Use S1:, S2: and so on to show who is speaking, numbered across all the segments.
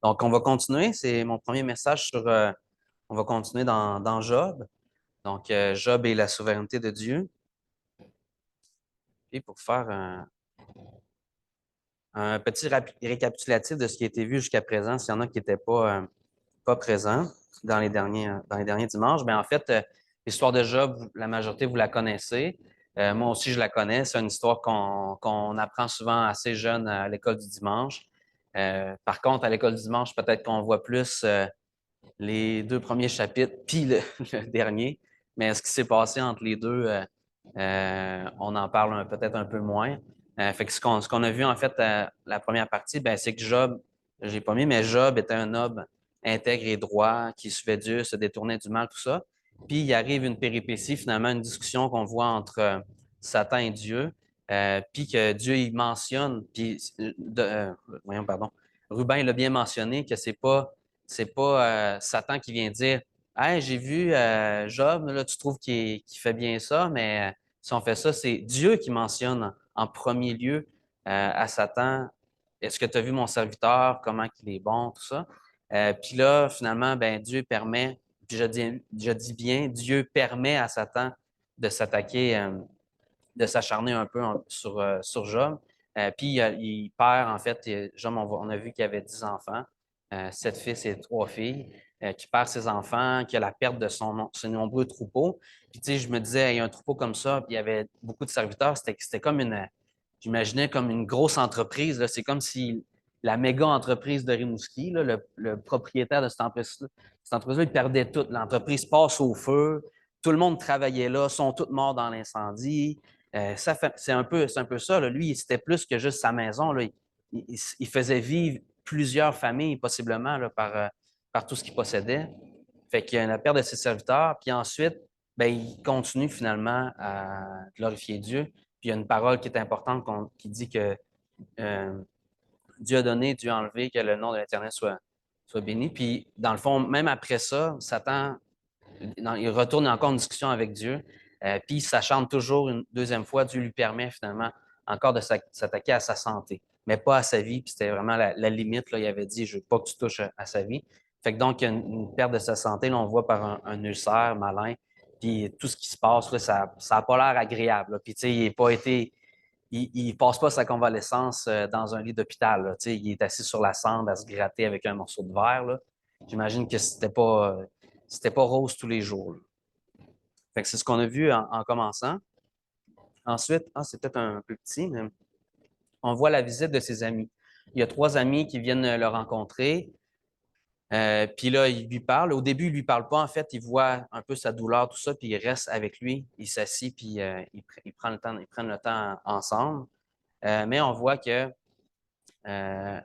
S1: Donc, on va continuer. C'est mon premier message on va continuer dans Job. Donc, Job et la souveraineté de Dieu. Puis, pour faire un petit récapitulatif de ce qui a été vu jusqu'à présent, s'il y en a qui n'étaient pas présents dans les derniers dimanches, bien, en fait, l'histoire de Job, la majorité, vous la connaissez. Moi aussi, je la connais. C'est une histoire qu'on apprend souvent assez jeune à l'école du dimanche. Par contre, à l'école du dimanche, peut-être qu'on voit plus les deux premiers chapitres, puis le dernier. Mais ce qui s'est passé entre les deux, on en parle peut-être un peu moins. Fait que ce qu'on a vu, en fait, la première partie, ben, c'est que Job, j'ai pas mis, mais Job était un homme intègre et droit, qui suivait Dieu, se détournait du mal, tout ça. Puis il arrive une péripétie, finalement, une discussion qu'on voit entre Satan et Dieu, puis que Dieu il mentionne, puis voyons, pardon, Ruben l'a bien mentionné, que c'est pas Satan qui vient dire hey, j'ai vu Job, là, tu trouves qu'il fait bien ça, mais si on fait ça, c'est Dieu qui mentionne en premier lieu à Satan est-ce que tu as vu mon serviteur, comment il est bon, tout ça. Puis là, finalement, ben, Dieu permet, puis je dis bien, Dieu permet à Satan de s'attaquer, de s'acharner un peu sur Job. Puis il perd, en fait, Job, on a vu qu'il avait 10 enfants, 7 fils et 3 filles, qui perd ses enfants, qui a la perte de ses nombreux troupeaux. Puis tu sais, je me disais, il y a un troupeau comme ça, puis il y avait beaucoup de serviteurs, c'était comme j'imaginais comme une grosse entreprise, là. C'est comme si la méga entreprise de Rimouski, là, le propriétaire de cette entreprise-là, il perdait tout. L'entreprise passe au feu, tout le monde travaillait là, sont tous morts dans l'incendie. C'est un peu ça. Là. Lui, c'était plus que juste sa maison. Là. Il faisait vivre plusieurs familles, possiblement, là, par tout ce qu'il possédait. Fait qu'il y a la perte de ses serviteurs. Puis ensuite, ben, il continue finalement à glorifier Dieu. Puis il y a une parole qui est importante qui dit que euh, Dieu a donné, Dieu a enlevé, que le nom de l'Éternel soit béni. Puis dans le fond, même après ça, Satan il retourne encore en discussion avec Dieu, puis il s'acharne toujours une deuxième fois. Dieu lui permet finalement encore de s'attaquer à sa santé, mais pas à sa vie. Puis c'était vraiment la limite. Là, il avait dit, je veux pas que tu touches à sa vie. Fait que donc, il y a une perte de sa santé. Là, on voit par un ulcère malin. Puis tout ce qui se passe, là, ça n'a pas l'air agréable. Là. Puis tu sais, il n'est pas été il passe pas sa convalescence dans un lit d'hôpital. Là. Il est assis sur la cendre à se gratter avec un morceau de verre. Là. J'imagine que c'était pas rose tous les jours. Là. Fait que c'est ce qu'on a vu en commençant. Ensuite, c'est peut-être un peu petit, mais on voit la visite de ses amis. Il y a 3 amis qui viennent le rencontrer. Puis là, il lui parle. Au début, il lui parle pas. En fait, il voit un peu sa douleur, tout ça, puis il reste avec lui. Il s'assit, puis il prend le temps, ils prennent le temps ensemble. Mais on voit que euh,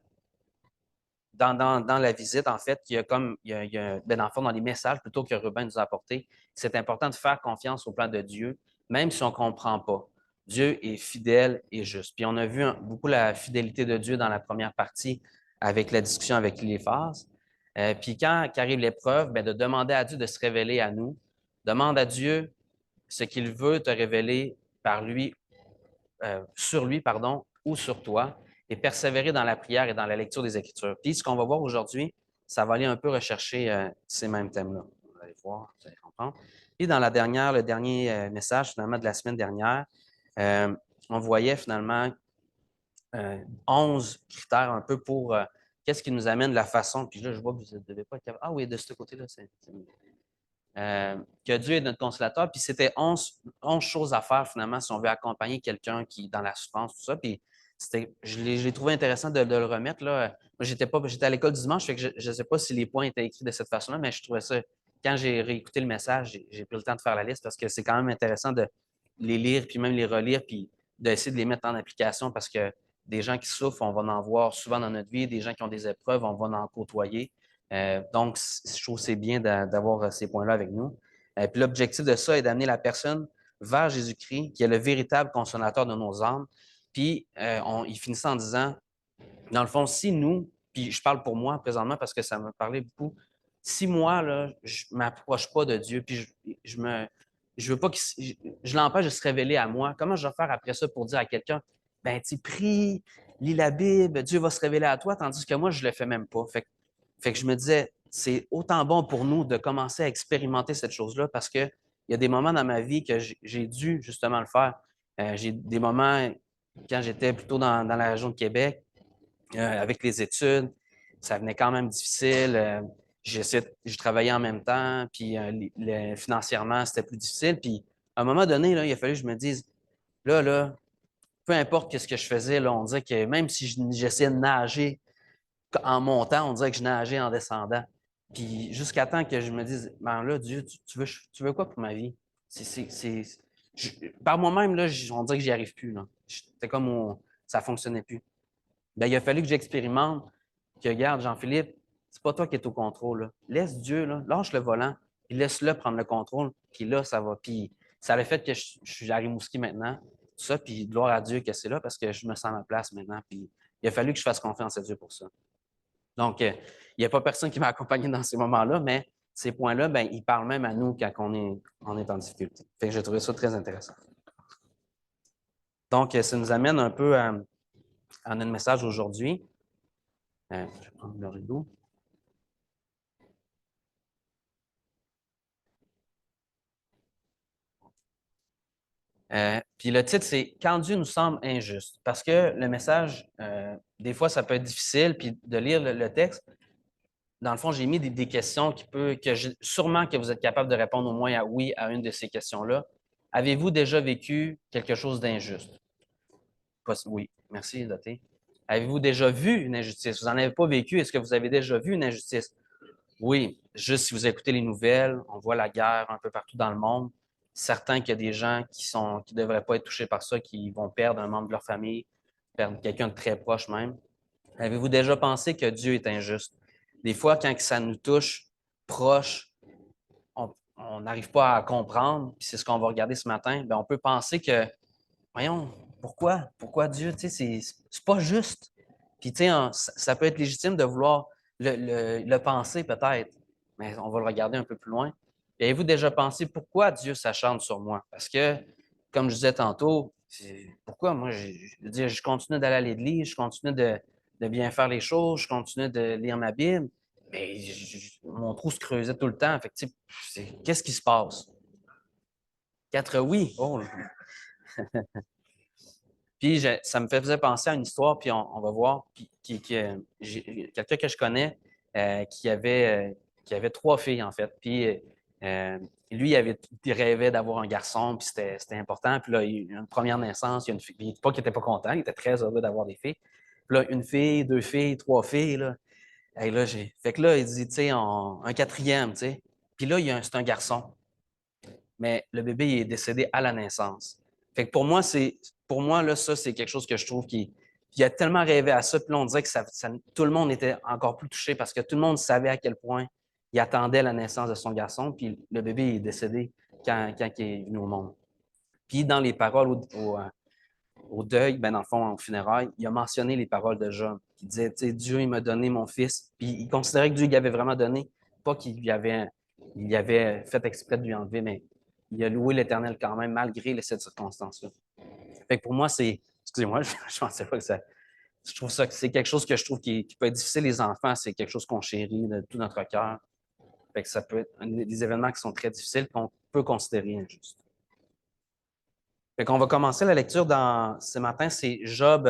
S1: dans la visite, en fait, ben, dans le fond, dans les messages plutôt que Ruben nous a apporté, c'est important de faire confiance au plan de Dieu, même si on ne comprend pas. Dieu est fidèle et juste. Puis on a vu beaucoup la fidélité de Dieu dans la première partie avec la discussion avec Éléphase. Puis quand arrive l'épreuve, ben, de demander à Dieu de se révéler à nous. Demande à Dieu ce qu'il veut te révéler par lui sur lui, pardon, ou sur toi, et persévérer dans la prière et dans la lecture des Écritures. Puis, ce qu'on va voir aujourd'hui, ça va aller un peu rechercher ces mêmes thèmes-là. Vous allez voir, vous allez comprendre. Puis, dans le dernier message, finalement, de la semaine dernière, euh, on voyait finalement 11 critères un peu pour qu'est-ce qui nous amène la façon. Puis là, je vois que vous ne devez pas être capable. Ah oui, de ce côté-là, c'est que Dieu est notre consolateur. Puis c'était 11 choses à faire finalement si on veut accompagner quelqu'un qui est dans la souffrance, tout ça. Puis je l'ai trouvé intéressant de le remettre. Là. Moi, j'étais à l'école du dimanche, fait que je ne sais pas si les points étaient écrits de cette façon-là, mais je trouvais ça, quand j'ai réécouté le message, j'ai pris le temps de faire la liste parce que c'est quand même intéressant de les lire, puis même les relire, puis d'essayer de les mettre en application parce que des gens qui souffrent, on va en voir souvent dans notre vie, des gens qui ont des épreuves, on va en côtoyer. Donc, je trouve que c'est bien d'avoir ces points-là avec nous. Puis l'objectif de ça est d'amener la personne vers Jésus-Christ, qui est le véritable consolateur de nos âmes. Puis, il finissait en disant, dans le fond, si nous, puis je parle pour moi présentement parce que ça me parlait beaucoup, si moi, là, je ne m'approche pas de Dieu, puis je veux pas je l'empêche de se révéler à moi, comment je vais faire après ça pour dire à quelqu'un, ben, tu prie, lis la Bible, Dieu va se révéler à toi, tandis que moi, je le fais même pas. Fait que Fait que je me disais, c'est autant bon pour nous de commencer à expérimenter cette chose-là parce qu'il y a des moments dans ma vie que j'ai dû justement le faire. J'ai des moments quand j'étais plutôt dans la région de Québec, avec les études, ça venait quand même difficile. Je travaillais en même temps, puis financièrement, c'était plus difficile. Puis à un moment donné, là, il a fallu que je me dise, là, peu importe ce que je faisais, là, on dirait que même si j'essayais de nager en montant, on dirait que je nageais en descendant. Puis jusqu'à temps que je me dise, ben là, Dieu, tu veux quoi pour ma vie? Par moi-même, là, on dirait que j'y arrive plus. Là. C'était comme ça fonctionnait plus. Ben, il a fallu que j'expérimente, que regarde, Jean-Philippe, c'est pas toi qui es au contrôle. Là. Laisse Dieu, là, lâche le volant, puis laisse-le prendre le contrôle, puis là, ça va. Puis ça a fait que je suis à Rimouski maintenant, tout ça, puis gloire à Dieu que c'est là parce que je me sens à ma place maintenant, puis il a fallu que je fasse confiance à Dieu pour ça. Donc, il n'y a pas personne qui m'a accompagné dans ces moments-là, mais ces points-là, ben, ils parlent même à nous quand on est en difficulté. Fait que j'ai trouvé ça très intéressant. Donc, ça nous amène un peu à notre message aujourd'hui. Je vais prendre le rideau. Puis le titre, c'est Quand Dieu nous semble injuste. Parce que le message, des fois, ça peut être difficile, puis de lire le texte. Dans le fond, j'ai mis des questions sûrement que vous êtes capable de répondre au moins à oui à une de ces questions-là. Avez-vous déjà vécu quelque chose d'injuste? Oui, merci, Doté. Avez-vous déjà vu une injustice? Vous n'en avez pas vécu. Est-ce que vous avez déjà vu une injustice? Oui, juste si vous écoutez les nouvelles, on voit la guerre un peu partout dans le monde. Certains qu'il y a des gens qui devraient pas être touchés par ça, qui vont perdre un membre de leur famille, perdre quelqu'un de très proche même. Avez-vous déjà pensé que Dieu est injuste? Des fois, quand ça nous touche proche, on n'arrive pas à comprendre, puis c'est ce qu'on va regarder ce matin, bien, on peut penser que, voyons, pourquoi? Pourquoi Dieu? Tu sais, c'est pas juste. Puis, tu sais, ça peut être légitime de vouloir le penser peut-être, mais on va le regarder un peu plus loin. Et avez-vous déjà pensé pourquoi Dieu s'acharne sur moi? Parce que, comme je disais tantôt, pourquoi moi, je continue d'aller à l'église, je continue de bien faire les choses, je continue de lire ma Bible, mais mon trou se creusait tout le temps. Fait que, tu sais, qu'est-ce qui se passe? 4 oui. Oh, puis ça me faisait penser à une histoire, puis on va voir, puis quelqu'un que je connais qui avait 3 filles, en fait. Puis lui, il rêvait d'avoir un garçon, puis c'était important. Puis là, il y a eu une première naissance, il y a une fille. Puis, pas qu'il n'était pas content, il était très heureux d'avoir des filles. Puis là, une fille, 2 filles, 3 filles, là. Et là, fait que là, il dit, tu sais, un quatrième, tu sais. Puis là, c'est un garçon, mais le bébé il est décédé à la naissance. Fait que pour moi là, ça, c'est quelque chose que je trouve qui a tellement rêvé à ça, puis là, on dirait que tout le monde était encore plus touché parce que tout le monde savait à quel point il attendait la naissance de son garçon, puis le bébé est décédé quand il est venu au monde. Puis dans les paroles au deuil, ben dans le fond, au funérailles, il a mentionné les paroles de Job, qui disait, tu sais, Dieu, il m'a donné mon fils. Puis il considérait que Dieu lui avait vraiment donné, pas il avait fait exprès de lui enlever, mais il a loué l'Éternel quand même, malgré cette circonstance-là. Fait que pour moi, excusez-moi, je pensais pas que ça. Je trouve ça que c'est quelque chose que je trouve qui peut être difficile, les enfants, c'est quelque chose qu'on chérit de tout notre cœur. Fait que ça peut être des événements qui sont très difficiles qu'on peut considérer injustes. Fait qu'on va commencer la lecture ce matin, c'est Job,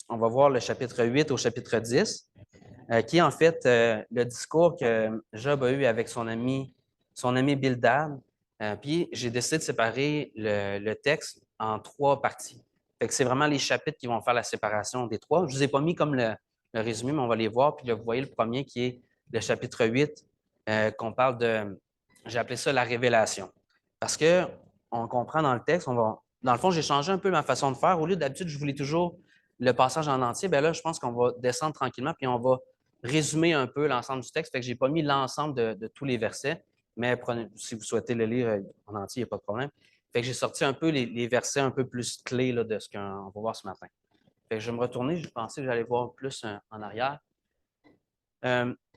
S1: on va voir le chapitre 8 au chapitre 10, qui est en fait le discours que Job a eu avec son ami Bildad. Puis j'ai décidé de séparer le texte en 3 parties. Fait que c'est vraiment les chapitres qui vont faire la séparation des 3. Je ne vous ai pas mis comme le résumé, mais on va les voir. Puis là, vous voyez le premier qui est le chapitre 8, qu'on parle j'ai appelé ça la révélation. Parce que on comprend dans le texte, dans le fond, j'ai changé un peu ma façon de faire. Au lieu d'habitude, je voulais toujours le passage en entier. Bien là, je pense qu'on va descendre tranquillement, puis on va résumer un peu l'ensemble du texte. Fait que je n'ai pas mis l'ensemble de tous les versets, mais si vous souhaitez le lire en entier, il n'y a pas de problème. Fait que j'ai sorti un peu les versets un peu plus clés là, de ce qu'on va voir ce matin. Fait que je vais me retourner, je pensais que j'allais voir plus en arrière.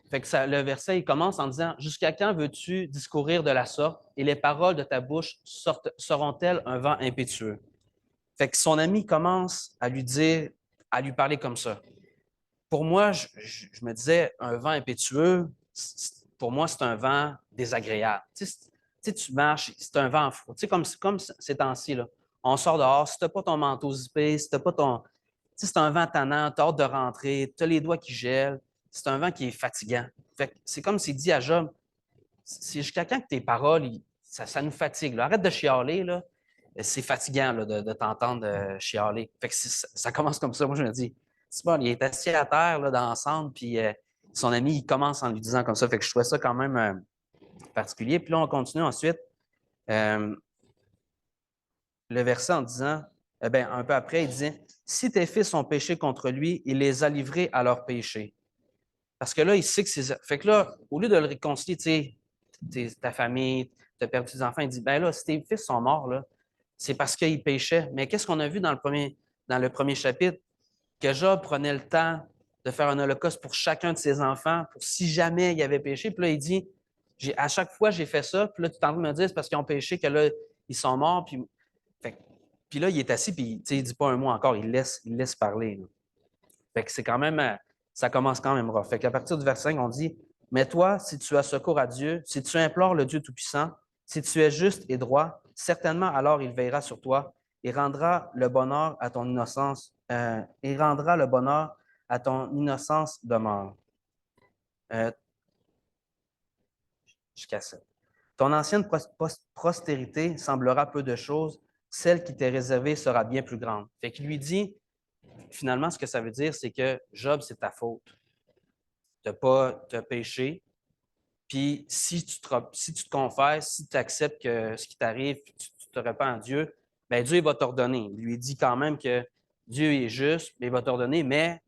S1: Fait que le verset, il commence en disant « Jusqu'à quand veux-tu discourir de la sorte, et les paroles de ta bouche seront-elles un vent impétueux? » Fait que son ami commence à lui parler comme ça. pour moi, je me disais, un vent impétueux, pour moi, c'est un vent désagréable. Tu marches, c'est un vent froid. Tu sais, comme ces temps-ci, là, on sort dehors, si tu n'as pas ton manteau zippé, si tu n'as pas ton. Tu sais, c'est un vent tannant, tu as hâte de rentrer, tu as les doigts qui gèlent. C'est un vent qui est fatigant. Fait que c'est comme s'il dit à Job, c'est jusqu'à quand que tes paroles, ça nous fatigue. Là. Arrête de chialer, là. C'est fatigant là, de t'entendre chialer. Fait que ça commence comme ça. Moi, je me dis, c'est bon, il est assis à terre là, dans l'ensemble, puis son ami, il commence en lui disant comme ça. Fait que je trouvais ça quand même particulier. Puis là, on continue ensuite. Euh, le verset en disant, ben, un peu après, il disait, si tes fils ont péché contre lui, il les a livrés à leur péché. Parce que là, il sait que c'est. Fait que là, au lieu de le réconcilier, tu sais, ta famille, tu as perdu tes enfants, il dit, ben là, si tes fils sont morts, là, c'est parce qu'ils péchaient. Mais qu'est-ce qu'on a vu dans le premier chapitre? Que Job prenait le temps de faire un holocauste pour chacun de ses enfants, pour si jamais il avait péché. Puis là, il dit, à chaque fois, j'ai fait ça. Puis là, tu t'en veux me dire, c'est parce qu'ils ont péché que là, ils sont morts. Puis là, il est assis, puis il ne dit pas un mot encore, il laisse parler. Là. Fait que c'est quand même, ça commence quand même rough. Fait qu'à partir du verset 5, on dit, mais toi, si tu as secours à Dieu, si tu implores le Dieu Tout-Puissant, si tu es juste et droit, certainement alors il veillera sur toi et rendra le bonheur à ton innocence, et rendra le bonheur à ton innocence de mort. Jusqu'à ça. Ton ancienne postérité semblera peu de choses, celle qui t'est réservée sera bien plus grande. Fait qu'il lui dit, finalement, ce que ça veut dire, c'est que Job, c'est ta faute. Tu as péché. Puis si tu te confesses, si tu acceptes que ce qui t'arrive, tu te repens à Dieu, bien Dieu il va t'ordonner. Il lui dit quand même que Dieu est juste, il va t'ordonner, mais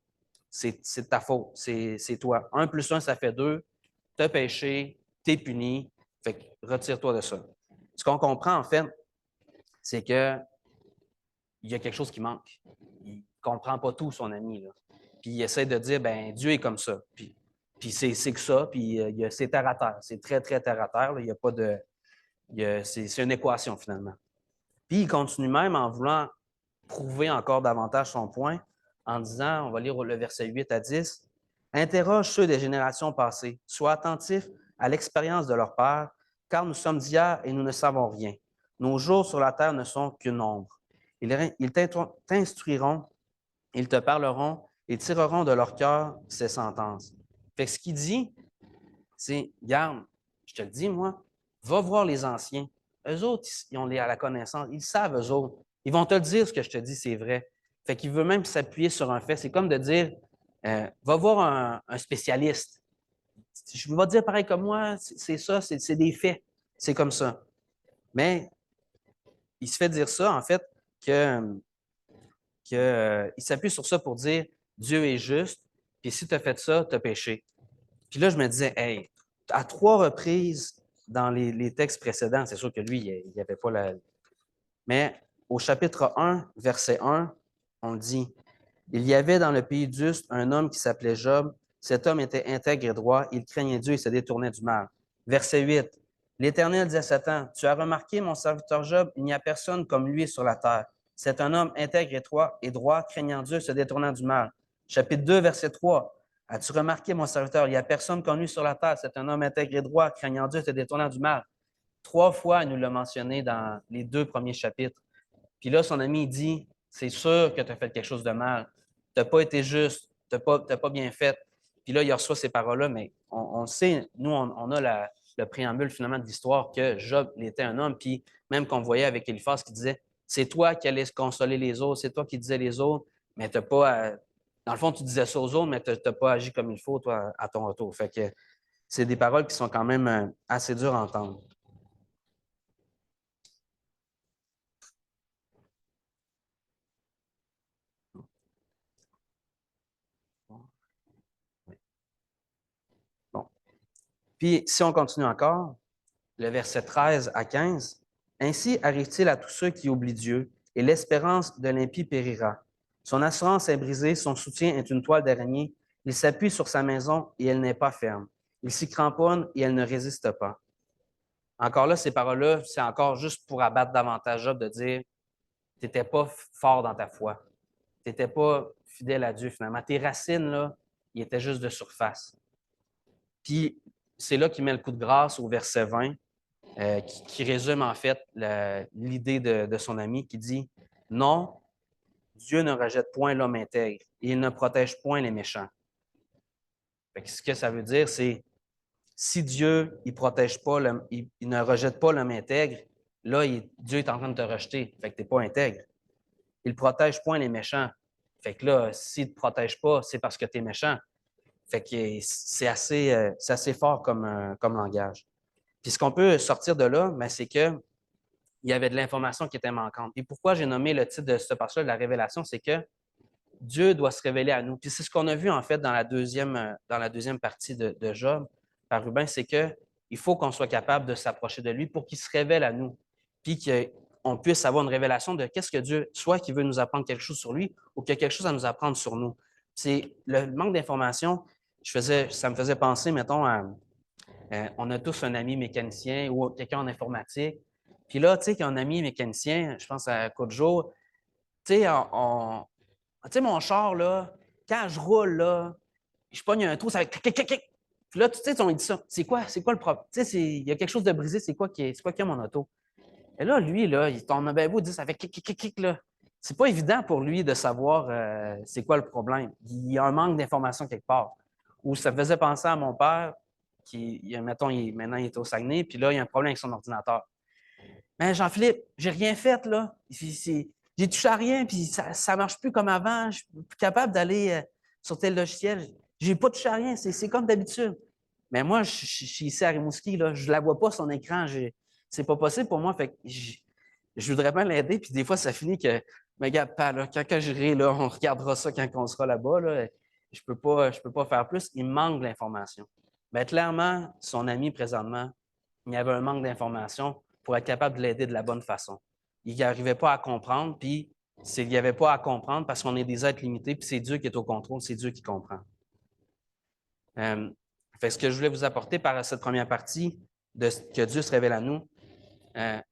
S1: c'est de ta faute. C'est toi. 1 plus 1, ça fait 2. Tu as péché, tu es puni. Fait que retire-toi de ça. Ce qu'on comprend, en fait, c'est que il y a quelque chose qui manque. Il ne comprend pas tout, son ami. Là. Puis il essaie de dire, ben Dieu est comme ça. Puis c'est que ça, puis c'est terre à terre. C'est très, très terre à terre. Là. Il n'y a pas de. C'est une équation, finalement. Puis il continue même en voulant prouver encore davantage son point, en disant, on va lire le verset 8 à 10, interroge ceux des générations passées, sois attentif à l'expérience de leur père, car nous sommes d'hier et nous ne savons rien. Nos jours sur la terre ne sont qu'une ombre. Ils t'instruiront, ils te parleront, ils tireront de leur cœur ces sentences. Fait que ce qu'il dit, c'est, garde, je te le dis, moi, va voir les anciens. Eux autres, ils ont à la connaissance, ils savent, eux autres. Ils vont te le dire, ce que je te dis, c'est vrai. Fait qu'il veut même s'appuyer sur un fait. C'est comme de dire, va voir un spécialiste. Je vais dire pareil comme moi, c'est ça, c'est des faits. C'est comme ça. Mais il se fait dire ça, en fait, il s'appuie sur ça pour dire Dieu est juste, puis si tu as fait ça, tu as péché. Puis là, je me disais, hey, à 3 reprises dans les textes précédents, c'est sûr que lui, il n'y avait pas la. Mais au chapitre 1, verset 1, on dit il y avait dans le pays d'Ust un homme qui s'appelait Job. Cet homme était intègre et droit. Il craignait Dieu et se détournait du mal. Verset 8. L'Éternel dit à Satan, tu as remarqué, mon serviteur Job, il n'y a personne comme lui sur la terre. C'est un homme intègre et droit, craignant Dieu, se détournant du mal. Chapitre 2, verset 3. As-tu remarqué, mon serviteur, il n'y a personne comme lui sur la terre. C'est un homme intègre et droit, craignant Dieu, se détournant du mal. 3 fois, il nous l'a mentionné dans les 2 premiers chapitres. Puis là, son ami dit, c'est sûr que tu as fait quelque chose de mal. Tu n'as pas été juste. Tu n'as pas bien fait. Puis là, il reçoit ces paroles-là, mais on le sait, nous, on a le préambule finalement de l'histoire que Job il était un homme. Puis même qu'on voyait avec Eliphaz qui disait, c'est toi qui allais consoler les autres, c'est toi qui disais les autres, mais tu n'as pas. Dans le fond, tu disais ça aux autres, mais tu n'as pas agi comme il faut, toi, à ton retour. Fait que c'est des paroles qui sont quand même assez dures à entendre. Bon. Puis, si on continue encore, le verset 13 à 15. Ainsi arrive-t-il à tous ceux qui oublient Dieu, et l'espérance de l'impie périra. Son assurance est brisée, son soutien est une toile d'araignée. Il s'appuie sur sa maison et elle n'est pas ferme. Il s'y cramponne et elle ne résiste pas. Encore là, ces paroles-là, c'est encore juste pour abattre davantage Job de dire tu n'étais pas fort dans ta foi. Tu n'étais pas fidèle à Dieu finalement. Tes racines, là, il était juste de surface. Puis c'est là qu'il met le coup de grâce au verset 20, qui résume en fait l'idée de son ami, qui dit « Non, Dieu ne rejette point l'homme intègre et il ne protège point les méchants. » Ce que ça veut dire, c'est si Dieu il protège pas, il ne rejette pas l'homme intègre, là, Dieu est en train de te rejeter. Fait que tu n'es pas intègre. Il ne protège point les méchants. Fait que là, s'il ne te protège pas, c'est parce que tu es méchant. Fait que c'est assez fort comme langage. Puis ce qu'on peut sortir de là, ben, c'est qu'il y avait de l'information qui était manquante. Et pourquoi j'ai nommé le titre de ce passage de la révélation, c'est que Dieu doit se révéler à nous. Puis c'est ce qu'on a vu en fait dans la deuxième partie de Job par Ruben, c'est qu'il faut qu'on soit capable de s'approcher de lui pour qu'il se révèle à nous. Puis qu'on puisse avoir une révélation de qu'est-ce que Dieu, soit qu'il veut nous apprendre quelque chose sur lui ou qu'il y a quelque chose à nous apprendre sur nous. C'est le manque d'information, ça me faisait penser, mettons, on a tous un ami mécanicien ou quelqu'un en informatique. Puis là, tu sais, qu'il y a un ami mécanicien, je pense à Côte-Jour, tu sais, mon char, là, quand je roule, là, je pogne un trou, ça fait clic, clic, clic. Puis là, tu sais, on dit ça. C'est quoi le problème? Tu sais, il y a quelque chose de brisé, c'est quoi qu'il y a mon auto? Et là, lui, là, il t'en a bien beau dire, ça fait clic, clic, clic, clic, là. C'est pas évident pour lui de savoir c'est quoi le problème. Il y a un manque d'information quelque part. Ou ça me faisait penser à mon père, mettons, maintenant, il est au Saguenay, puis là, il y a un problème avec son ordinateur. Mais Jean-Philippe, j'ai rien fait, là. J'ai touché à rien, puis ça ne marche plus comme avant. Je suis plus capable d'aller sur tel logiciel. J'ai pas touché à rien, c'est comme d'habitude. Mais moi, je suis ici à Rimouski, là, je la vois pas, son écran. C'est pas possible pour moi. Fait que je voudrais bien l'aider, puis des fois, ça finit que, mais regarde, pas, là, quand j'irai, là, on regardera ça quand on sera là-bas. Là. Je peux pas faire plus. Il manque de l'information. Mais clairement, son ami, présentement, il y avait un manque d'information pour être capable de l'aider de la bonne façon. Il n'arrivait pas à comprendre, puis il n'y avait pas à comprendre parce qu'on est des êtres limités, puis c'est Dieu qui est au contrôle, c'est Dieu qui comprend. Ce que je voulais vous apporter par cette première partie, de que Dieu se révèle à nous,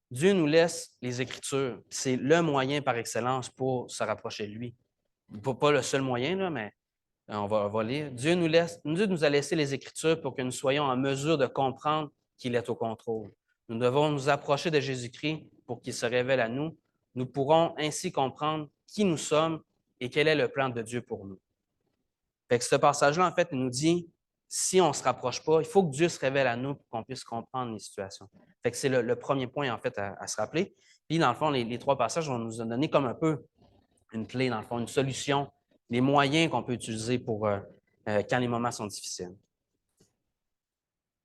S1: Dieu nous laisse les Écritures. C'est le moyen par excellence pour se rapprocher de lui. Pas le seul moyen, là, mais on va lire. Dieu nous a laissé les Écritures pour que nous soyons en mesure de comprendre qu'il est au contrôle. Nous devons nous approcher de Jésus-Christ pour qu'il se révèle à nous. Nous pourrons ainsi comprendre qui nous sommes et quel est le plan de Dieu pour nous. Fait que ce passage-là, en fait, il nous dit, si on ne se rapproche pas, il faut que Dieu se révèle à nous pour qu'on puisse comprendre les situations. Fait que c'est le premier point, en fait, à se rappeler. Puis, dans le fond, les trois passages vont nous donner comme un peu une clé, dans le fond, une solution, les moyens qu'on peut utiliser pour quand les moments sont difficiles.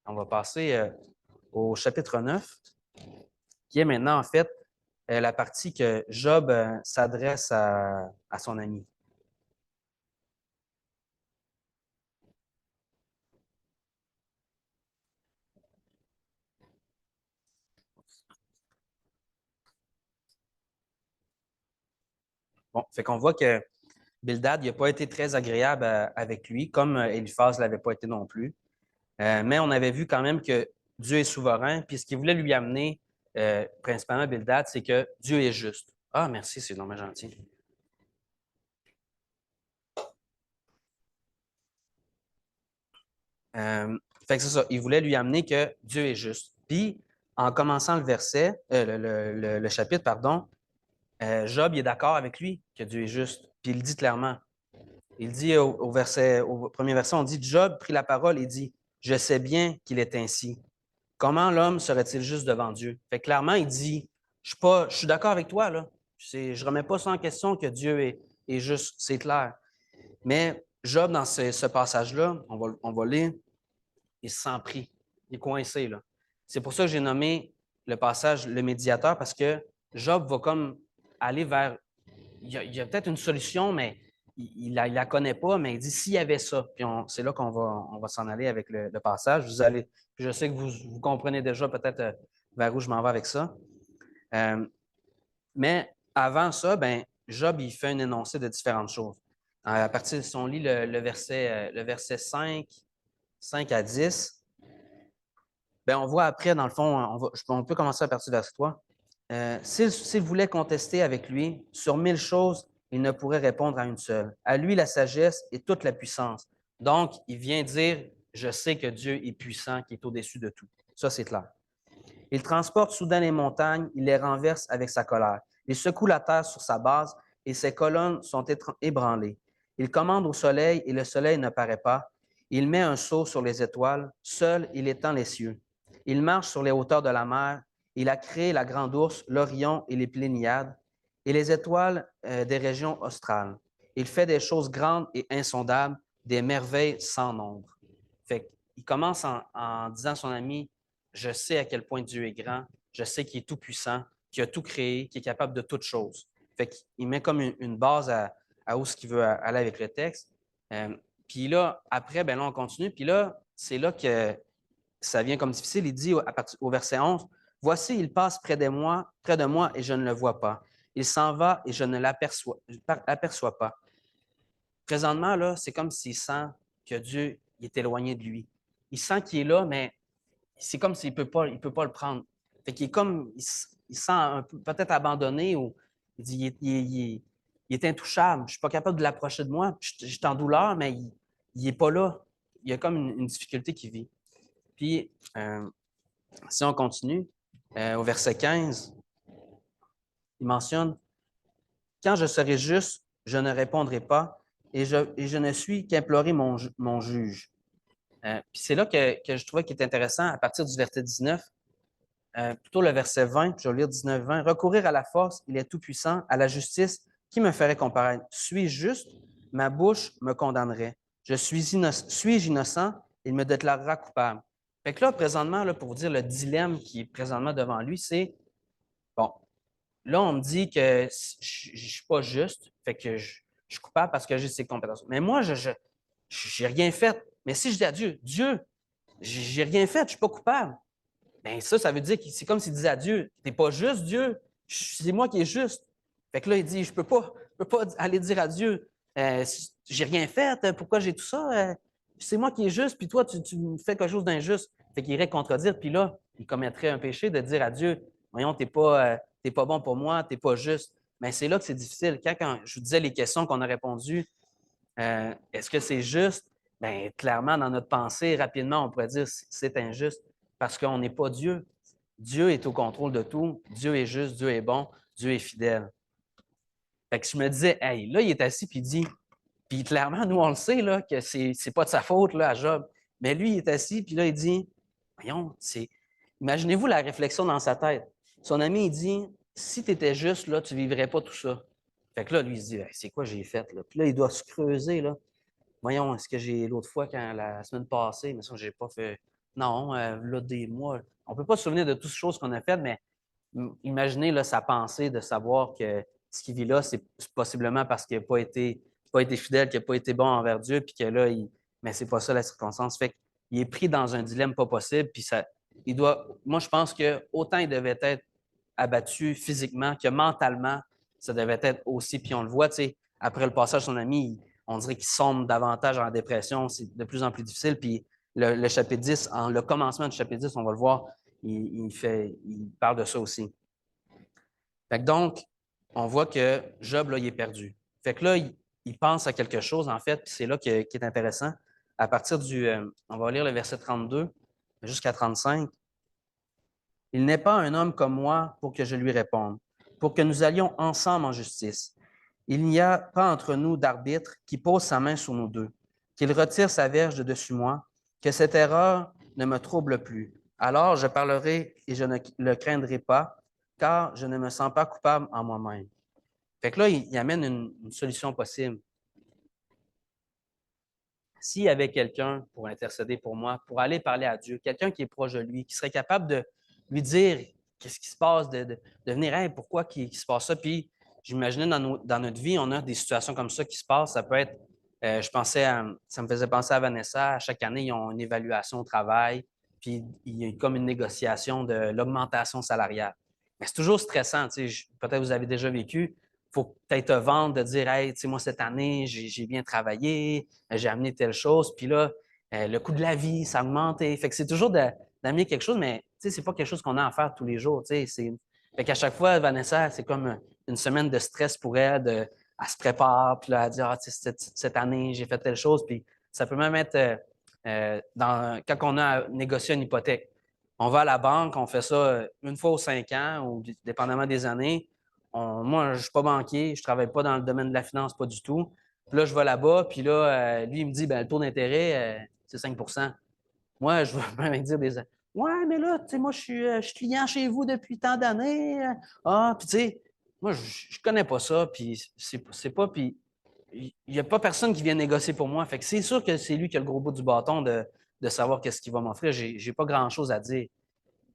S1: On va passer au chapitre 9, qui est maintenant, en fait, la partie que Job s'adresse à son ami. Bon, fait qu'on voit que Bildad n'a pas été très agréable avec lui, comme Eliphaz ne l'avait pas été non plus. Mais on avait vu quand même que Dieu est souverain, puis ce qu'il voulait lui amener, principalement Bildad, c'est que Dieu est juste. Ah, merci, c'est vraiment gentil. Fait que c'est ça, il voulait lui amener que Dieu est juste. Puis, en commençant le verset, le chapitre, pardon, Job il est d'accord avec lui que Dieu est juste. Puis il dit clairement, il dit au premier verset, on dit, Job prit la parole et dit, je sais bien qu'il est ainsi. Comment l'homme serait-il juste devant Dieu? Fait que clairement, il dit, je suis d'accord avec toi, là. Je ne remets pas ça en question que Dieu est juste, c'est clair. Mais Job, dans ce passage-là, on va lire, il se sent pris. Il est coincé, là. C'est pour ça que j'ai nommé le passage le médiateur, parce que Job va comme aller vers. Il y a peut-être une solution, mais il la connaît pas, mais il dit s'il y avait ça, puis c'est là qu'on va s'en aller avec le passage. Je sais que vous comprenez déjà peut-être vers où je m'en vais avec ça. Mais avant ça, ben, Job, il fait un énoncé de différentes choses. À partir de si on lit le verset 5 à 10, ben, on voit après, dans le fond, on peut commencer à partir du verset 3. S'il voulait contester avec lui sur 1000 choses, il ne pourrait répondre à une seule. À lui la sagesse et toute la puissance. Donc, il vient dire, je sais que Dieu est puissant, qui est au-dessus de tout. Ça, c'est clair. Il transporte soudain les montagnes, il les renverse avec sa colère. Il secoue la terre sur sa base et ses colonnes sont ébranlées. Il commande au soleil et le soleil ne paraît pas. Il met un sceau sur les étoiles, seul il étend les cieux. Il marche sur les hauteurs de la mer. Il a créé la grande ours, l'Orion et les Pléniades et les étoiles des régions australes. Il fait des choses grandes et insondables, des merveilles sans nombre. Fait qu'il commence en disant à son ami, je sais à quel point Dieu est grand, je sais qu'il est tout puissant, qu'il a tout créé, qu'il est capable de toutes choses. Fait qu'il met comme une base à où ce qu'il veut aller avec le texte. Puis là, après, ben là, on continue. Puis là, c'est là que ça vient comme difficile. Il dit au verset 11, « Voici, il passe près de moi et je ne le vois pas. Il s'en va et je ne l'aperçois pas. » Présentement, là, c'est comme s'il sent que Dieu il est éloigné de lui. Il sent qu'il est là, mais c'est comme s'il il peut pas le prendre. Fait qu'il est comme, il se sent un peu, peut-être abandonné ou il dit, il est intouchable. Je suis pas capable de l'approcher de moi. Je suis en douleur, mais il est pas là. Il y a comme une difficulté qu'il vit. Puis, si on continue, au verset 15, il mentionne, quand je serai juste, je ne répondrai pas et je ne suis qu'implorer mon juge. Puis c'est là que je trouvais qu'il est intéressant, à partir du verset 19, plutôt le verset 20, puis je vais lire 19-20. Recourir à la force, il est tout-puissant, à la justice, qui me ferait comparaître? Suis-je juste? Ma bouche me condamnerait. Suis-je innocent? Il me déclarera coupable. Fait que là, présentement, là, pour vous dire le dilemme qui est présentement devant lui, c'est bon, là, on me dit que je ne suis pas juste, fait que je suis coupable parce que j'ai ces compétences. Mais moi, je n'ai rien fait. Mais si je dis à Dieu, Dieu, j'ai rien fait, je ne suis pas coupable. Bien, ça veut dire que c'est comme s'il disait à Dieu, tu n'es pas juste, Dieu, c'est moi qui est juste. Fait que là, il dit, je peux pas aller dire à Dieu, j'ai rien fait, pourquoi j'ai tout ça? C'est moi qui est juste, puis toi, tu me fais quelque chose d'injuste. Fait qu'il irait contredire, puis là, il commettrait un péché de dire à Dieu, voyons, t'es pas bon pour moi, t'es pas juste. Mais c'est là que c'est difficile. Quand je vous disais les questions qu'on a répondues, est-ce que c'est juste? Bien, clairement, dans notre pensée, rapidement, on pourrait dire c'est injuste parce qu'on n'est pas Dieu. Dieu est au contrôle de tout. Dieu est juste, Dieu est bon, Dieu est fidèle. Fait que je me disais, hey, là, il est assis puis il dit, puis clairement, nous, on le sait, là, que c'est pas de sa faute, là, à Job. Mais lui, il est assis, puis là, il dit, voyons, imaginez-vous la réflexion dans sa tête. Son ami, il dit, si tu étais juste, là, tu vivrais pas tout ça. Fait que là, lui, il se dit, hey, c'est quoi j'ai fait, là? Puis là, il doit se creuser, là. Voyons, est-ce que j'ai l'autre fois, quand la semaine passée, mais ça, j'ai pas fait. Non, là, des mois. On peut pas se souvenir de toutes les choses qu'on a faites, mais imaginez là, sa pensée de savoir que ce qu'il vit là, c'est possiblement parce qu'il n'a pas été fidèle, qu'il n'a pas été bon envers Dieu, puis que là, mais c'est pas ça la circonstance. Fait qu'il est pris dans un dilemme pas possible, puis ça, moi, je pense que autant il devait être abattu physiquement que mentalement, ça devait être aussi. Puis on le voit, tu sais, après le passage de son ami, on dirait qu'il sombre davantage en dépression, c'est de plus en plus difficile. Puis le chapitre 10, le commencement du chapitre 10, on va le voir, il parle de ça aussi. Fait que donc, on voit que Job, là, il est perdu. Fait que là, il pense à quelque chose, en fait, puis c'est là qui est intéressant. À partir on va lire le verset 32 jusqu'à 35. Il n'est pas un homme comme moi pour que je lui réponde, pour que nous allions ensemble en justice. Il n'y a pas entre nous d'arbitre qui pose sa main sur nous deux, qu'il retire sa verge de dessus moi, que cette erreur ne me trouble plus. Alors je parlerai et je ne le craindrai pas, car je ne me sens pas coupable en moi-même. Fait que là, il amène une solution possible. S'il y avait quelqu'un pour intercéder pour moi, pour aller parler à Dieu, quelqu'un qui est proche de lui, qui serait capable de lui dire qu'est-ce qui se passe, de venir, hey, pourquoi qu'il se passe ça? Puis j'imaginais dans notre vie, on a des situations comme ça qui se passent. Ça peut être, ça me faisait penser à Vanessa, à chaque année, ils ont une évaluation au travail, puis il y a comme une négociation de l'augmentation salariale. Mais c'est toujours stressant, peut-être vous avez déjà vécu, il faut peut-être te vendre, de dire, hey, tu sais, moi, cette année, j'ai bien travaillé, j'ai amené telle chose, puis là, le coût de la vie, ça a augmenté. Fait que c'est toujours d'amener quelque chose, mais tu sais, c'est pas quelque chose qu'on a à faire tous les jours, tu sais. Fait qu'à chaque fois, Vanessa, c'est comme une semaine de stress pour elle, elle se prépare, puis là, elle dit, ah, cette année, j'ai fait telle chose, puis Ça peut même être quand on a à négocier une hypothèque. On va à la banque, on fait ça une fois aux 5 ans ou dépendamment des années. Moi, je ne suis pas banquier, je ne travaille pas dans le domaine de la finance, pas du tout. Puis là, je vais là-bas, puis là, lui, il me dit, ben, le taux d'intérêt, c'est 5. Moi, je vais même dire des. Ouais, mais là, tu sais, moi, je suis client chez vous depuis tant d'années. Ah, puis tu sais, moi, je connais pas ça, puis c'est pas. Puis il n'y a pas personne qui vient négocier pour moi. Fait que c'est sûr que c'est lui qui a le gros bout du bâton de savoir qu'est-ce qu'il va m'offrir. J'ai pas grand-chose à dire.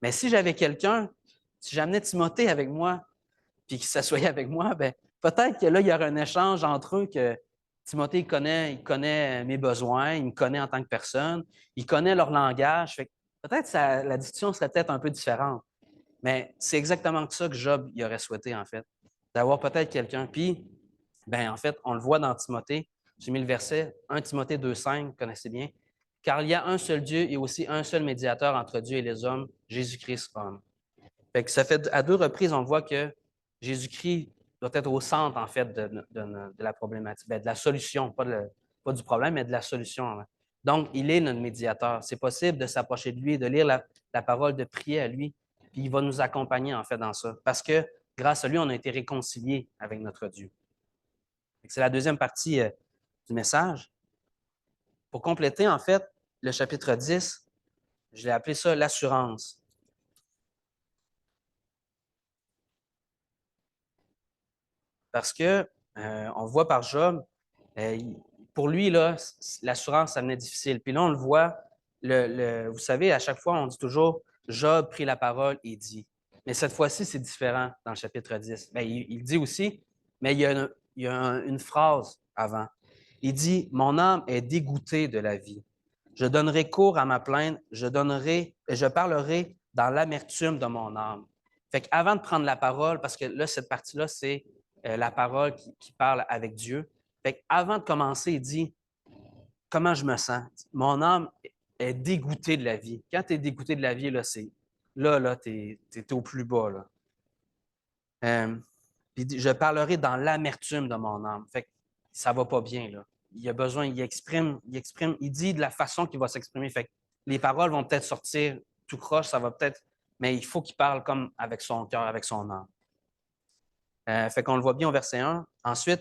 S1: Mais si j'avais quelqu'un, si j'amenais Timothée avec moi, puis qu'il s'assoyait avec moi, ben peut-être que là, il y aurait un échange entre eux que Timothée il connaît mes besoins, il me connaît en tant que personne, il connaît leur langage. Fait que peut-être la discussion serait peut-être un peu différente. Mais c'est exactement ça que Job il aurait souhaité, en fait. D'avoir peut-être quelqu'un. Puis, ben en fait, on le voit dans Timothée. J'ai mis le verset 1 Timothée 2,5, vous connaissez bien. Car il y a un seul Dieu et aussi un seul médiateur entre Dieu et les hommes, Jésus-Christ homme. Fait que ça fait à 2 reprises, on voit que Jésus-Christ doit être au centre, en fait, de la problématique, de la solution, pas du problème, mais de la solution. Donc, il est notre médiateur. C'est possible de s'approcher de lui, de lire la parole, de prier à lui, puis il va nous accompagner, en fait, dans ça. Parce que grâce à lui, on a été réconciliés avec notre Dieu. C'est la deuxième partie du message. Pour compléter, en fait, le chapitre 10, je l'ai appelé ça l'assurance. Parce que on voit par Job, euh, pour lui, là, l'assurance, ça venait difficile. Puis là, on le voit, vous savez, à chaque fois, on dit toujours Job prit la parole et dit. Mais cette fois-ci, c'est différent dans le chapitre 10. Bien, il dit aussi, mais il y a une phrase avant. Il dit mon âme est dégoûtée de la vie. Je donnerai cours à ma plainte, je parlerai dans l'amertume de mon âme. Fait qu'avant de prendre la parole, parce que là, cette partie-là, c'est la parole qui parle avec Dieu. Fait qu'avant de commencer, il dit comment je me sens. Mon âme est dégoûtée de la vie. Quand tu es dégoûté de la vie, là, c'est là, tu es au plus bas. Là. Puis je parlerai dans l'amertume de mon âme. Fait que ça va pas bien. Là. Il a besoin, il dit de la façon qu'il va s'exprimer. Fait que les paroles vont peut-être sortir tout croche, ça va peut-être, mais il faut qu'il parle comme avec son cœur, avec son âme. Fait qu'on le voit bien au verset 1. Ensuite,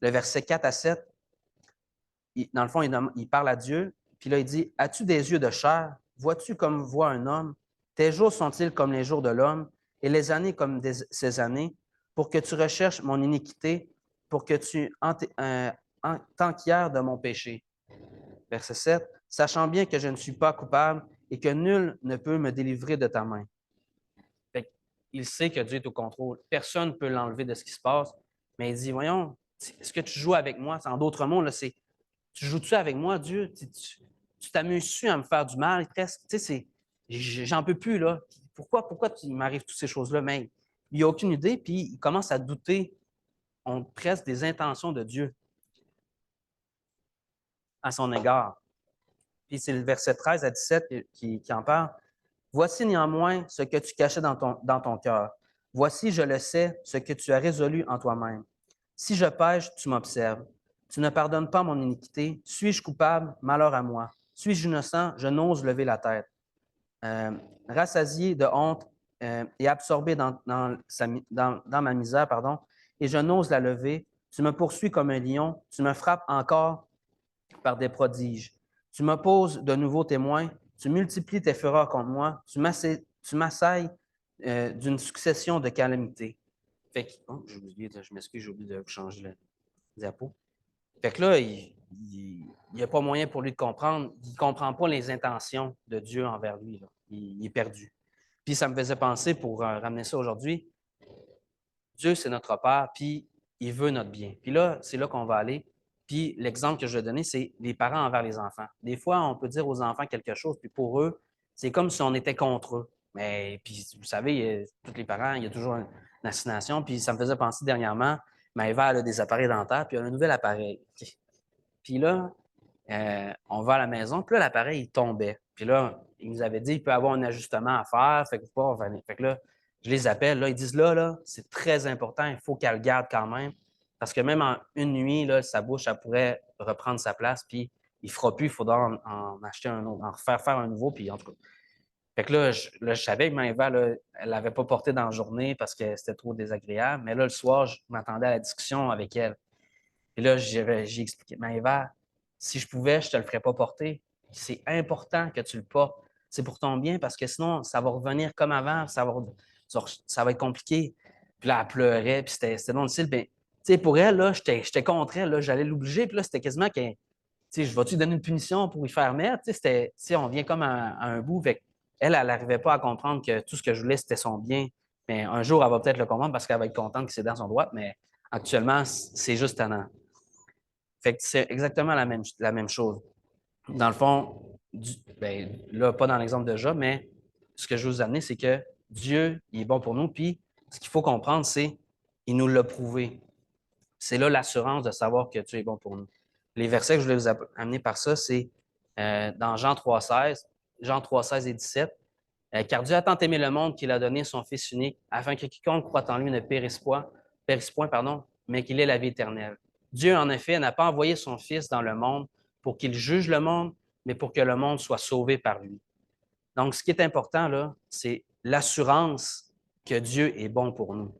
S1: le verset 4 à 7, dans le fond, il parle à Dieu, puis là, il dit as-tu des yeux de chair vois-tu comme voit un homme tes jours sont-ils comme les jours de l'homme et les années comme ses années pour que tu recherches mon iniquité, pour que tu t'enquières de mon péché. Verset 7 sachant bien que je ne suis pas coupable et que nul ne peut me délivrer de ta main. Fait il sait que Dieu est au contrôle. Personne ne peut l'enlever de ce qui se passe, mais il dit voyons, est-ce que tu joues avec moi? En d'autres mots, là, c'est tu joues-tu avec moi, Dieu? Tu t'amuses-tu à me faire du mal presque? Tu sais, j'en peux plus, là. Pourquoi il m'arrive toutes ces choses-là? Mais il n'a aucune idée, puis il commence à douter presque des intentions de Dieu à son égard. Puis c'est le verset 13 à 17 qui en parle. Voici néanmoins ce que tu cachais dans ton cœur. Voici, je le sais, ce que tu as résolu en toi-même. Si je pêche, tu m'observes. Tu ne pardonnes pas mon iniquité. Suis-je coupable? Malheur à moi. Suis-je innocent? Je n'ose lever la tête. Rassasié de honte et absorbé dans ma misère, pardon, et je n'ose la lever. Tu me poursuis comme un lion. Tu me frappes encore par des prodiges. Tu m'opposes de nouveaux témoins. Tu multiplies tes fureurs contre moi. Tu m'assailles d'une succession de calamités. Fait que, je m'excuse, j'ai oublié de changer le diapo. Fait que là, il n'y a pas moyen pour lui de comprendre. Il ne comprend pas les intentions de Dieu envers lui. Là. Il est perdu. Puis ça me faisait penser, pour ramener ça aujourd'hui, Dieu, c'est notre Père, puis il veut notre bien. Puis là, c'est là qu'on va aller. Puis l'exemple que je vais donner, c'est les parents envers les enfants. Des fois, on peut dire aux enfants quelque chose, puis pour eux, c'est comme si on était contre eux. Mais puis, vous savez, tous les parents, il y a toujours une assignation. Puis ça me faisait penser dernièrement, Maëva a des appareils dentaires, puis elle a un nouvel appareil. Puis là, on va à la maison, puis là, l'appareil, il tombait. Puis là, il nous avait dit, il peut avoir un ajustement à faire, fait que vous pouvez revenir. Fait que là, je les appelle, là, ils disent là, c'est très important, il faut qu'elle le garde quand même. Parce que même en une nuit, là, sa bouche, elle pourrait reprendre sa place, puis il ne fera plus, il faudra en acheter un autre, en refaire faire un nouveau, puis en tout cas. Fait que là, je savais que Maëva, là, elle l'avait pas porté dans la journée parce que c'était trop désagréable, mais là, le soir, je m'attendais à la discussion avec elle. Et là, j'ai expliqué, Maëva, si je pouvais, je ne te le ferais pas porter. C'est important que tu le portes. C'est pour ton bien parce que sinon, ça va revenir comme avant, ça va être compliqué. Puis là, elle pleurait, puis c'était non difficile. Ben, tu sais, pour elle, là, j'étais contre elle, là, j'allais l'obliger, puis là, c'était quasiment que, tu sais, je vais-tu donner une punition pour lui faire mettre? Tu sais, on vient comme à un bout. Fait elle n'arrivait pas à comprendre que tout ce que je voulais, c'était son bien. Mais un jour, elle va peut-être le comprendre parce qu'elle va être contente que c'est dans son droit, mais actuellement, c'est juste tannant. Fait que c'est exactement la même chose. Dans le fond, ben, là, pas dans l'exemple de Job, mais ce que je veux vous amener, c'est que Dieu, il est bon pour nous. Puis, ce qu'il faut comprendre, c'est qu'il nous l'a prouvé. C'est là l'assurance de savoir que Dieu est bon pour nous. Les versets que je voulais vous amener par ça, c'est dans Jean 3,16, Jean 3,16 et 17. Car Dieu a tant aimé le monde qu'il a donné son Fils unique, afin que quiconque croit en lui ne périsse point, mais qu'il ait la vie éternelle. Dieu, en effet, n'a pas envoyé son Fils dans le monde pour qu'il juge le monde, mais pour que le monde soit sauvé par lui. Donc, ce qui est important, là, c'est l'assurance que Dieu est bon pour nous.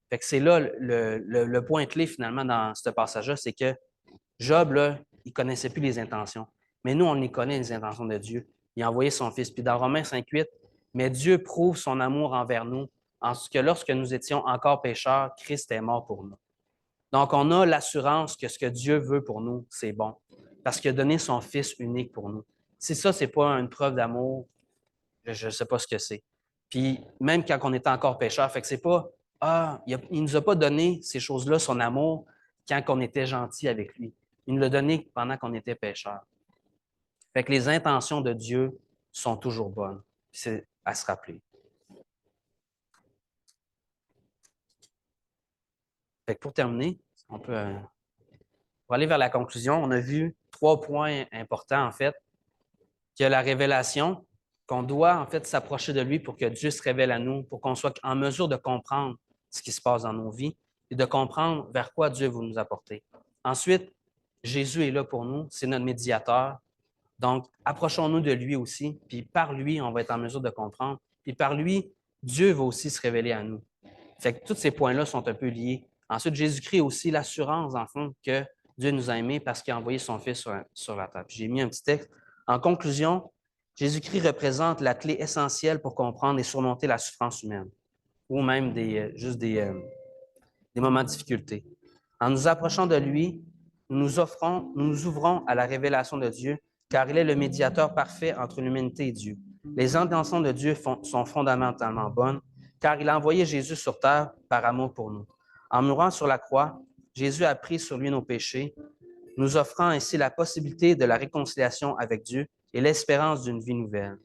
S1: Fait que c'est là le point clé, finalement, dans ce passage-là, c'est que Job, là, il ne connaissait plus les intentions. Mais nous, on les connaît, les intentions de Dieu. Il a envoyé son Fils. Puis dans Romains 5,8, mais Dieu prouve son amour envers nous en ce que lorsque nous étions encore pécheurs, Christ est mort pour nous. Donc, on a l'assurance que ce que Dieu veut pour nous, c'est bon. Parce qu'il a donné son Fils unique pour nous. Si ça, ce n'est pas une preuve d'amour, je ne sais pas ce que c'est. Puis, même quand on était encore pécheur, fait que c'est pas, il ne nous a pas donné ces choses-là, son amour, quand on était gentil avec lui. Il nous l'a donné pendant qu'on était pécheur. Fait que les intentions de Dieu sont toujours bonnes. C'est à se rappeler. Fait que pour terminer, on peut pour aller vers la conclusion, on a vu 3 points importants, en fait, qu'il y a la révélation, qu'on doit, en fait, s'approcher de lui pour que Dieu se révèle à nous, pour qu'on soit en mesure de comprendre ce qui se passe dans nos vies et de comprendre vers quoi Dieu veut nous apporter. Ensuite, Jésus est là pour nous, c'est notre médiateur. Donc, approchons-nous de lui aussi, puis par lui, on va être en mesure de comprendre. Puis par lui, Dieu va aussi se révéler à nous. Fait que tous ces points-là sont un peu liés. Ensuite, Jésus-Christ a aussi l'assurance, en fond, que Dieu nous a aimés parce qu'il a envoyé son Fils sur la table. J'ai mis un petit texte. En conclusion, Jésus-Christ représente la clé essentielle pour comprendre et surmonter la souffrance humaine, ou même juste des moments de difficulté. En nous approchant de lui, nous nous ouvrons à la révélation de Dieu, car il est le médiateur parfait entre l'humanité et Dieu. Les intentions de Dieu sont fondamentalement bonnes, car il a envoyé Jésus sur terre par amour pour nous. En mourant sur la croix, Jésus a pris sur lui nos péchés, nous offrant ainsi la possibilité de la réconciliation avec Dieu et l'espérance d'une vie nouvelle.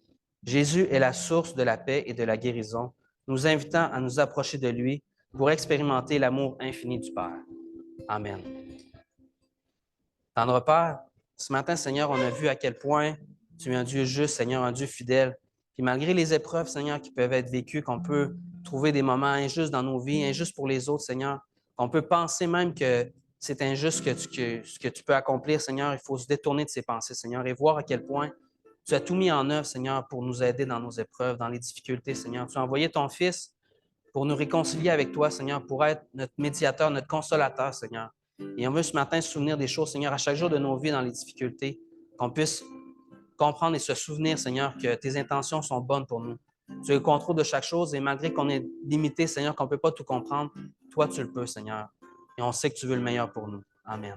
S1: Jésus est la source de la paix et de la guérison, nous invitant à nous approcher de lui pour expérimenter l'amour infini du Père. Amen. Tendre Père, ce matin, Seigneur, on a vu à quel point tu es un Dieu juste, Seigneur, un Dieu fidèle. Puis malgré les épreuves, Seigneur, qui peuvent être vécues, qu'on peut trouver des moments injustes dans nos vies, injustes pour les autres, Seigneur, qu'on peut penser même que c'est injuste ce que tu peux accomplir, Seigneur, il faut se détourner de ces pensées, Seigneur, et voir à quel point tu as tout mis en œuvre, Seigneur, pour nous aider dans nos épreuves, dans les difficultés, Seigneur. Tu as envoyé ton Fils pour nous réconcilier avec toi, Seigneur, pour être notre médiateur, notre consolateur, Seigneur. Et on veut ce matin se souvenir des choses, Seigneur, à chaque jour de nos vies dans les difficultés, qu'on puisse comprendre et se souvenir, Seigneur, que tes intentions sont bonnes pour nous. Tu as le contrôle de chaque chose et malgré qu'on est limité, Seigneur, qu'on ne peut pas tout comprendre, toi, tu le peux, Seigneur. Et on sait que tu veux le meilleur pour nous. Amen.